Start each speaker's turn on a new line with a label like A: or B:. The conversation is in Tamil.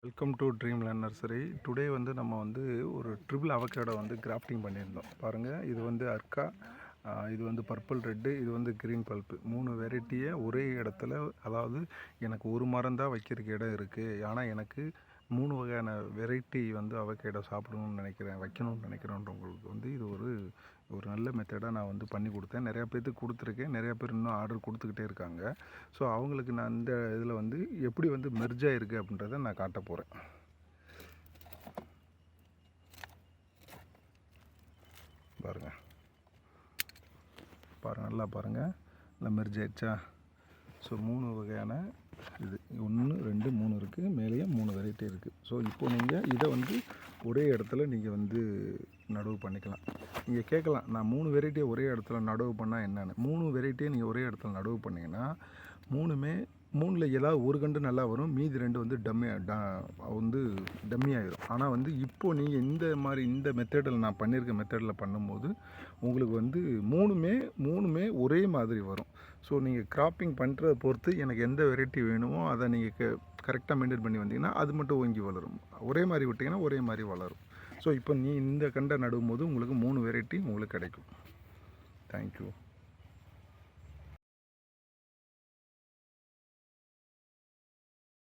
A: Welcome to Dreamland nursery. Today வந்து நம்ம வந்து ஒரு ட்ரிபிள் அவகேடோ வந்து கிராஃப்டிங் பண்ணியிருந்தோம். பாருங்கள், இது வந்து அர்க்கா, இது வந்து பர்பிள் ரெட்டு, இது வந்து க்ரீன் பல்ப்பு. 3 வெரைட்டியை ஒரே இடத்துல, அதாவது எனக்கு ஒரு மரம் தான் வைக்கிறதுக்கு இடம் இருக்குது. ஆனால் எனக்கு 3 வகையான வெரைட்டி வந்து அவகேடோ சாப்பிடணும்னு நினைக்கிறேன், வைக்கணும்னு நினைக்கிறேன்றவங்களுக்கு வந்து இது ஒரு நல்ல மெத்தடாக நான் வந்து பண்ணி கொடுத்தேன். நிறையா பேர்த்துக்கு கொடுத்துருக்கேன். நிறையா பேர் இன்னும் ஆர்டர் கொடுத்துக்கிட்டே இருக்காங்க. ஸோ அவங்களுக்கு நான் இந்த இதில் வந்து எப்படி வந்து மெர்ஜ் ஆகிருக்கு அப்படின்றத நான் காட்ட போகிறேன். பாருங்கள், நல்லா பாருங்கள், நல்லா மெர்ஜ் ஆயிடுச்சா? ஸோ 3 வகையான இது 1 2 3 இருக்குது, மேலேயே 3 வெரைட்டி இருக்குது. ஸோ இப்போது நீங்கள் இதை வந்து ஒரே இடத்துல நீங்கள் வந்து நடவு பண்ணிக்கலாம். நீங்கள் கேட்கலாம், நான் 3 வெரைட்டியை ஒரே இடத்துல நடவு பண்ணால் என்னென்னு. 3 வெரைட்டியை நீங்கள் ஒரே இடத்துல நடவு பண்ணிங்கன்னா 3ல் ஏதாவது ஒரு கண்டு நல்லா வரும், மீதி 2 வந்து டம்மி ஆகிடும். ஆனால் வந்து இப்போது நீங்கள் இந்த மெத்தடில் நான் பண்ணியிருக்க மெத்தடில் பண்ணும்போது உங்களுக்கு வந்து மூணுமே ஒரே மாதிரி வரும். ஸோ நீங்கள் கிராப்பிங் பண்ணுறதை பொறுத்து எனக்கு எந்த வெரைட்டி வேணுமோ அதை நீங்கள் கரெக்டாக மெயின்டைன் பண்ணி வந்தீங்கன்னா அது மட்டும் ஓங்கி வளரும். ஒரே மாதிரி விட்டிங்கன்னா ஒரே மாதிரி வளரும். ஸோ இப்போ இந்த கண்டை நடுவும் போது உங்களுக்கு 3 வெரைட்டி உங்களுக்கு கிடைக்கும். தேங்க்யூ.